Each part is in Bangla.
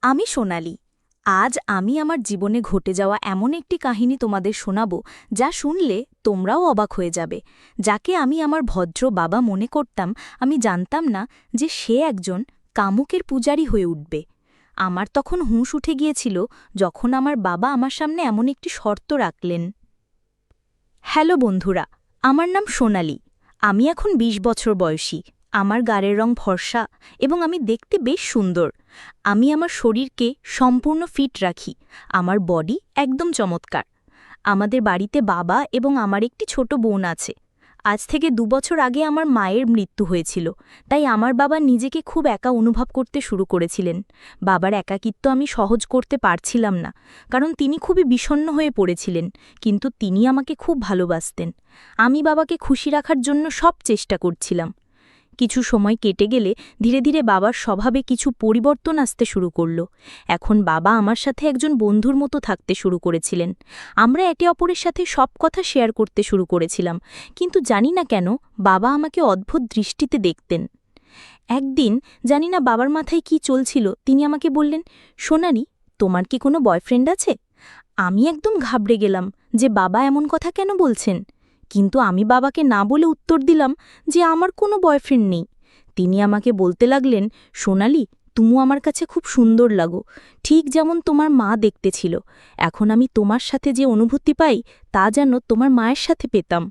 আমি সোনালি। আজ আমি আমার জীবনে ঘটে যাওয়া এমন একটি কাহিনী তোমাদের শোনাব যা শুনলে তোমরাও অবাক হয়ে যাবে। যাকে আমি আমার ভদ্র বাবা মনে করতাম, আমি জানতাম না যে সে একজন কামুকের পূজারী হয়ে উঠবে। আমার তখন হুঁশ উঠে গিয়েছিল যখন আমার বাবা আমার সামনে এমন একটি শর্ত রাখলেন। হ্যালো বন্ধুরা, আমার নাম সোনালি। আমি এখন ২০ বছর বয়সী। আমার গায়ের রং ফর্সা এবং আমি দেখতে বেশ সুন্দর। আমি আমার শরীরকে সম্পূর্ণ ফিট রাখি। আমার বডি একদম চমৎকার। আমাদের বাড়িতে বাবা এবং আমার একটি ছোট বোন আছে। আজ থেকে ২ বছর আগে আমার মায়ের মৃত্যু হয়েছিল, তাই আমার বাবা নিজেকে খুব একা অনুভব করতে শুরু করেছিলেন। বাবার একাকিত্ব আমি সহজ করতে পারছিলাম না, কারণ তিনি খুবই বিষণ্ণ হয়ে পড়েছিলেন, কিন্তু তিনি আমাকে খুব ভালোবাসতেন। আমি বাবাকে খুশি রাখার জন্য সব চেষ্টা করছিলাম। কিছু সময় কেটে গেলে ধীরে ধীরে বাবার স্বভাবে কিছু পরিবর্তন আসতে শুরু করল। এখন বাবা আমার সাথে একজন বন্ধুর মতো থাকতে শুরু করেছিলেন। আমরা একে অপরের সাথে সব কথা শেয়ার করতে শুরু করেছিলাম, কিন্তু জানি না কেন বাবা আমাকে অদ্ভুত দৃষ্টিতে দেখতেন। একদিন জানি না বাবার মাথায় কি চলছিল, তিনি আমাকে বললেন, সোনালি, তোমার কি কোনো বয়ফ্রেন্ড আছে? আমি একদম ঘাবড়ে গেলাম যে বাবা এমন কথা কেন বলছেন, কিন্তু আমি বাবাকে না বলে উত্তর দিলাম যে আমার কোনো বয়ফ্রেন্ড নেই। তিনি আমাকে বলতে লাগলেন, সোনালি, তুমিও আমার কাছে খুব সুন্দর লাগো, ঠিক যেমন তোমার মা দেখতে ছিল। এখন আমি তোমার সাথে যে অনুভূতি পাই তা যেন তোমার মায়ের সাথে পেতাম।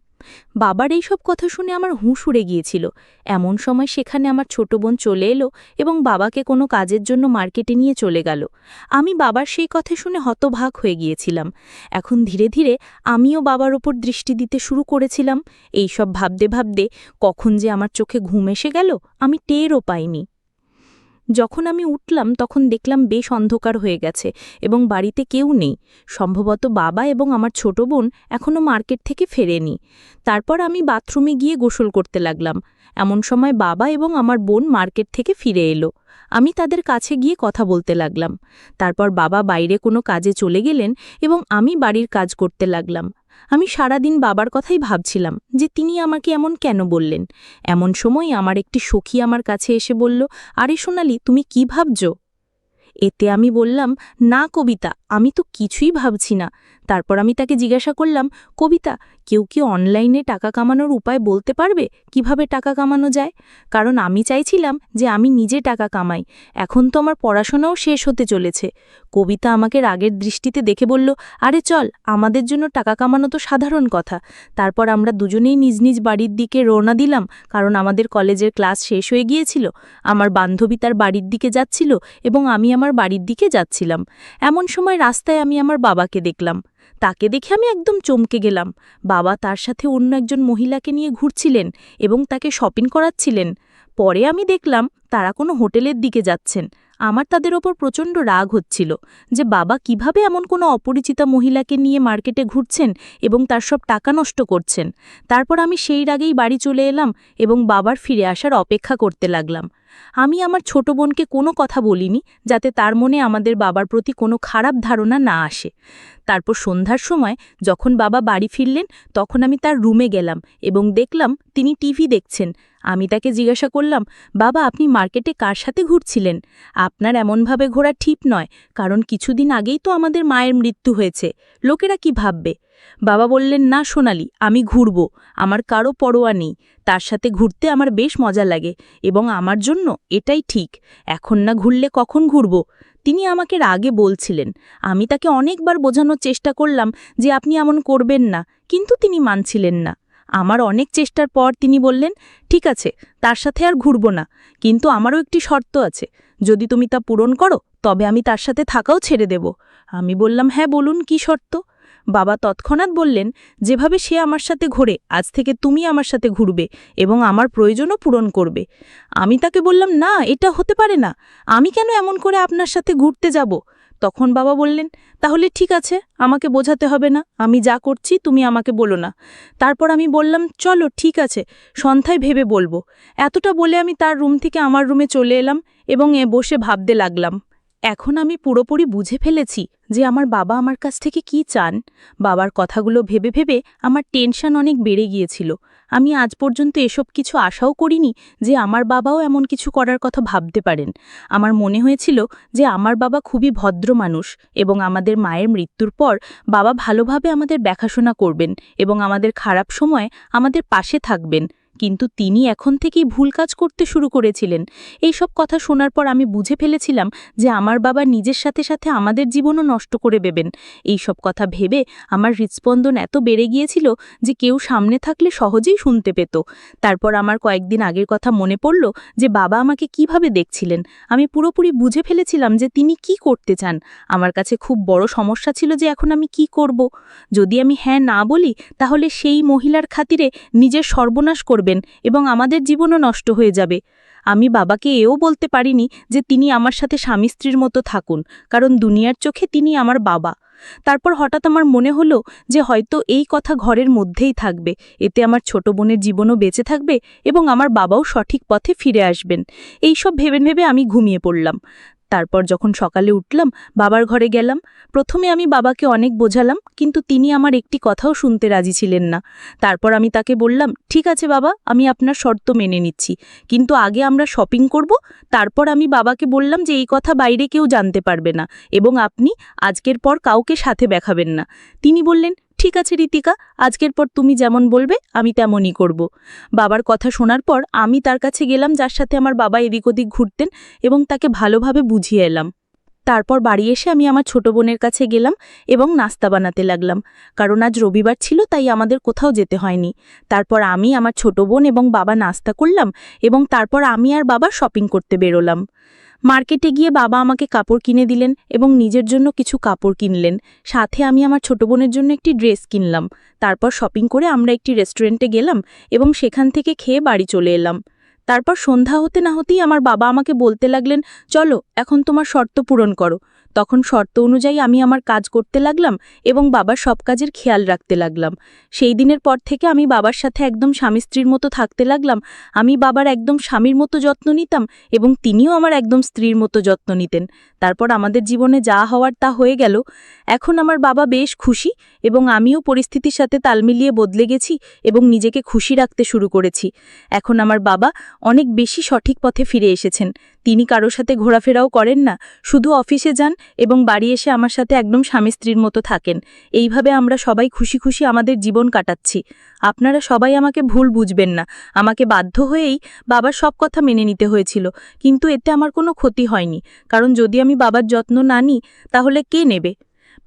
বাবার এইসব কথা শুনে আমার হুঁশ উড়ে গিয়েছিল। এমন সময় সেখানে আমার ছোট বোন চলে এলো এবং বাবাকে কোনো কাজের জন্য মার্কেটে নিয়ে চলে গেল। আমি বাবার সেই কথা শুনে হতবাক হয়ে গিয়েছিলাম। এখন ধীরে ধীরে আমিও বাবার ওপর দৃষ্টি দিতে শুরু করেছিলাম। এইসব ভাবতে ভাবতে কখন যে আমার চোখে ঘুম এসে গেল আমি টেরও পাইনি। যখন আমি উঠলাম তখন দেখলাম বেশ অন্ধকার হয়ে গেছে এবং বাড়িতে কেউ নেই। সম্ভবত বাবা এবং আমার ছোট বোন এখনও মার্কেট থেকে ফেরেনি। তারপর আমি বাথরুমে গিয়ে গোসল করতে লাগলাম। এমন সময় বাবা এবং আমার বোন মার্কেট থেকে ফিরে এলো। আমি তাদের কাছে গিয়ে কথা বলতে লাগলাম। তারপর বাবা বাইরে কোনো কাজে চলে গেলেন এবং আমি বাড়ির কাজ করতে লাগলাম। আমি সারাদিন বাবার কথাই ভাবছিলাম যে তিনি আমাকে এমন কেন বললেন। এমন সময় আমার একটি সখী আমার কাছে এসে বলল, আরে সোনালি, তুমি কি ভাবছ? এতে আমি বললাম, না কবিতা, আমি তো কিছুই ভাবছি না। তারপর আমি তাকে জিজ্ঞাসা করলাম, কবিতা, কেউ কি অনলাইনে টাকা কামানোর উপায় বলতে পারবে, কিভাবে টাকা কামানো যায়? কারণ আমি চাইছিলাম যে আমি নিজে টাকা কামাই। এখন তো আমার পড়াশোনাও শেষ হতে চলেছে। কবিতা আমাকে রাগের দৃষ্টিতে দেখে বলল, আরে চল, আমাদের জন্য টাকা কামানো তো সাধারণ কথা। তারপর আমরা দুজনেই নিজ নিজ বাড়ির দিকে রওনা দিলাম, কারণ আমাদের কলেজের ক্লাস শেষ হয়ে গিয়েছিল। আমার বান্ধবী তার বাড়ির দিকে যাচ্ছিল এবং আমি আমার বাড়ির দিকে যাচ্ছিলাম। এমন সময় রাস্তায় আমি আমার বাবাকে দেখলাম। তাকে দেখে আমি একদম চমকে গেলাম। বাবা তার সাথে অন্য একজন মহিলাকে নিয়ে ঘুরছিলেন এবং তাকে শপিং করাচ্ছিলেন। পরে আমি দেখলাম তারা কোনো হোটেলের দিকে যাচ্ছেন। আমার তাদের ওপর প্রচণ্ড রাগ হচ্ছিল যে বাবা কিভাবে এমন কোনো অপরিচিতা মহিলাকে নিয়ে মার্কেটে ঘুরছেন এবং তার সব টাকা নষ্ট করছেন। তারপর আমি সেই রাগেই বাড়ি চলে এলাম এবং বাবার ফিরে আসার অপেক্ষা করতে লাগলাম। আমি আমার ছোট বোনকে কোনো কথা বলিনি, যাতে তার মনে আমাদের বাবার প্রতি কোনো খারাপ ধারণা না আসে। তারপর সন্ধ্যার সময় যখন বাবা বাড়ি ফিরলেন তখন আমি তার রুমে গেলাম এবং দেখলাম তিনি টিভি দেখছেন। আমি তাকে জিজ্ঞাসা করলাম, বাবা, আপনি মার্কেটে কার সাথে ঘুরছিলেন? আপনার এমনভাবে ঘোরা ঠিক নয়, কারণ কিছুদিন আগেই তো আমাদের মায়ের মৃত্যু হয়েছে। লোকেরা কি ভাববে? বাবা বললেন, না সোনালি, আমি ঘুরব। আমার কারো পরোয়া নেই। তার সাথে ঘুরতে আমার বেশ মজা লাগে এবং আমার জন্য এটাই ঠিক। এখন না ঘুরলে কখন ঘুরব? তিনি আমাকে রাগে বলছিলেন। আমি তাকে অনেকবার বোঝানোর চেষ্টা করলাম যে আপনি এমন করবেন না, কিন্তু তিনি মানছিলেন না। আমার অনেক চেষ্টার পর তিনি বললেন, ঠিক আছে, তার সাথে আর ঘুরব না, কিন্তু আমারও একটি শর্ত আছে। যদি তুমি তা পূরণ করো তবে আমি তার সাথে থাকাও ছেড়ে দেব। আমি বললাম, হ্যাঁ বলুন, কি শর্ত? বাবা তৎক্ষণাৎ বললেন, যেভাবে সে আমার সাথে ঘোরে আজ থেকে তুমি আমার সাথে ঘুরবে এবং আমার প্রয়োজনও পূরণ করবে। আমি তাকে বললাম, না, এটা হতে পারে না। আমি কেন এমন করে আপনার সাথে ঘুরতে যাব? তখন বাবা বললেন, তাহলে ঠিক আছে, আমাকে বোঝাতে হবে না, আমি যা করছি তুমি আমাকে বলো না। তারপর আমি বললাম, চলো ঠিক আছে, সন্ধ্যায় ভেবে বলবো। এতটা বলে আমি তার রুম থেকে আমার রুমে চলে এলাম এবং বসে ভাবতে লাগলাম। এখন আমি পুরোপুরি বুঝে ফেলেছি যে আমার বাবা আমার কাছ থেকে কি চান। বাবার কথাগুলো ভেবে ভেবে আমার টেনশন অনেক বেড়ে গিয়েছিল। আমি আজ পর্যন্ত এসব কিছু আশাও করিনি যে আমার বাবাও এমন কিছু করার কথা ভাবতে পারেন। আমার মনে হয়েছিল যে আমার বাবা খুবই ভদ্র মানুষ এবং আমাদের মায়ের মৃত্যুর পর বাবা ভালোভাবে আমাদের দেখাশোনা করবেন এবং আমাদের খারাপ সময় আমাদের পাশে থাকবেন। কিন্তু তিনি এখন থেকেই ভুল কাজ করতে শুরু করেছিলেন। এই সব কথা শোনার পর আমি বুঝে ফেলেছিলাম যে আমার বাবা নিজের সাথে সাথে আমাদের জীবনও নষ্ট করে দেবেন। এই সব কথা ভেবে আমার হৃৎস্পন্দন এত বেড়ে গিয়েছিল যে কেউ সামনে থাকলে সহজেই শুনতে পেত। তারপর আমার কয়েকদিন আগের কথা মনে পড়ল যে বাবা আমাকে কিভাবে দেখছিলেন। আমি পুরোপুরি বুঝে ফেলেছিলাম যে তিনি কি করতে চান। আমার কাছে খুব বড় সমস্যা ছিল যে এখন আমি কি করব। যদি আমি হ্যাঁ না বলি তাহলে সেই মহিলার খাতিরে নিজের সর্বনাশ করবেন এবং আমাদের জীবনও নষ্ট হয়ে যাবে। আমি বাবাকে এও বলতে পারিনি যে তিনি আমার সাথে স্বামী স্ত্রীর মতো থাকুন, কারণ দুনিয়ার চোখে তিনি আমার বাবা। তারপর হঠাৎ আমার মনে হলো যে হয়তো এই কথা ঘরের মধ্যেই থাকবে, এতে আমার ছোট বোনের জীবনও বেঁচে থাকবে এবং আমার বাবাও সঠিক পথে ফিরে আসবেন। এই সব ভেবে ভেবে আমি ঘুমিয়ে পড়লাম। তারপর যখন সকালে উঠলাম, বাবার ঘরে গেলাম। প্রথমে আমি বাবাকে অনেক বোঝালাম, কিন্তু তিনি আমার একটি কথাও শুনতে রাজি ছিলেন না। তারপর আমি তাকে বললাম, ঠিক আছে বাবা, আমি আপনার শর্ত মেনে নিচ্ছি, কিন্তু আগে আমরা শপিং করব। তারপর আমি বাবাকে বললাম যে এই কথা বাইরে কেউ জানতে পারবে না এবং আপনি আজকের পর কাউকে সাথে দেখাবেন না। তিনি বললেন, ঠিক আছে ঋতিকা, আজকের পর তুমি যেমন বলবে আমি তেমনই করব। বাবার কথা শোনার পর আমি তার কাছে গেলাম যার সাথে আমার বাবা এদিক ওদিক ঘুরতেন এবং তাকে ভালোভাবে বুঝিয়ে এলাম। তারপর বাড়ি এসে আমি আমার ছোট বোনের কাছে গেলাম এবং নাস্তা বানাতে লাগলাম, কারণ আজ রবিবার ছিল, তাই আমাদের কোথাও যেতে হয়নি। তারপর আমি, আমার ছোট বোন এবং বাবা নাস্তা করলাম এবং তারপর আমি আর বাবা শপিং করতে বেরোলাম। মার্কেটে গিয়ে বাবা আমাকে কাপড় কিনে দিলেন এবং নিজের জন্য কিছু কাপড় কিনলেন। সাথে আমি আমার ছোট বোনের জন্য একটি ড্রেস কিনলাম। তারপর শপিং করে আমরা একটি রেস্টুরেন্টে গেলাম এবং সেখান থেকে খেয়ে বাড়ি চলে এলাম। তারপর সন্ধ্যা হতে না হতেই আমার বাবা আমাকে বলতে লাগলেন, চলো এখন তোমার শর্ত পূরণ করো। তখন শর্ত অনুযায়ী আমি আমার কাজ করতে লাগলাম এবং বাবার সব কাজের খেয়াল রাখতে লাগলাম। সেই দিনের পর থেকে আমি বাবার সাথে একদম স্বামী স্ত্রীর মতো থাকতে লাগলাম। আমি বাবার একদম স্বামীর মতো যত্ন নিতাম এবং তিনিও আমার একদম স্ত্রীর মতো যত্ন নিতেন। তারপর আমাদের জীবনে যা হওয়ার তা হয়ে গেল। এখন আমার বাবা বেশ খুশি এবং আমিও পরিস্থিতির সাথে তাল মিলিয়ে বদলে গেছি এবং নিজেকে খুশি রাখতে শুরু করেছি। এখন আমার বাবা অনেক বেশি সঠিক পথে ফিরে এসেছেন। তিনি কারোর সাথে ঘোরাফেরাও করেন না, শুধু অফিসে যান এবং বাড়ি এসে আমার সাথে একদম স্বামী স্ত্রীর মতো থাকেন। এইভাবে আমরা সবাই খুশি খুশি আমাদের জীবন কাটাচ্ছি। আপনারা সবাই আমাকে ভুল বুঝবেন না, আমাকে বাধ্য হয়েই বাবার সব কথা মেনে নিতে হয়েছিল, কিন্তু এতে আমার কোনো ক্ষতি হয়নি, কারণ যদি আমি বাবার যত্ন না নিই তাহলে কে নেবে।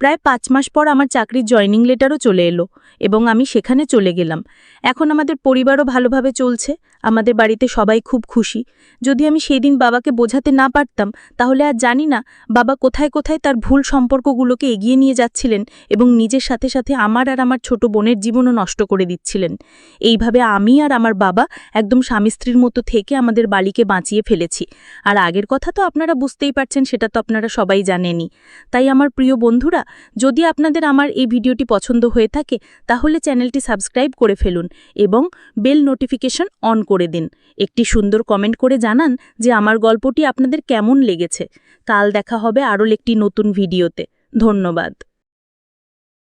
প্রায় 5 মাস পর আমার চাকরির জয়নিং লেটারও চলে এলো এবং আমি সেখানে চলে গেলাম। এখন আমাদের পরিবারও ভালোভাবে চলছে, আমাদের বাড়িতে সবাই খুব খুশি। যদি আমি সেই দিন বাবাকে বোঝাতে না পারতাম তাহলে আর জানি না বাবা কোথায় কোথায় তার ভুল সম্পর্কগুলোকে এগিয়ে নিয়ে যাচ্ছিলেন এবং নিজের সাথে সাথে আমার আর আমার ছোট বোনের জীবনও নষ্ট করে দিচ্ছিলেন। এইভাবে আমি আর আমার বাবা একদম স্বামী স্ত্রীর মতো থেকে আমাদের বাড়িকে বাঁচিয়ে ফেলেছি। আর আগের কথা তো আপনারা বুঝতেই পারছেন, সেটা তো আপনারা সবাই জানেনই। তাই আমার প্রিয় বন্ধুরা, যদি আপনাদের আমার এই ভিডিওটি পছন্দ হয়ে থাকে তাহলে চ্যানেলটি সাবস্ক্রাইব করে ফেলুন এবং বেল নোটিফিকেশন অন করে দিন। একটি সুন্দর কমেন্ট করে জানান যে আমার গল্পটি আপনাদের কেমন লেগেছে। কাল দেখা হবে আরও একটি নতুন ভিডিওতে। ধন্যবাদ।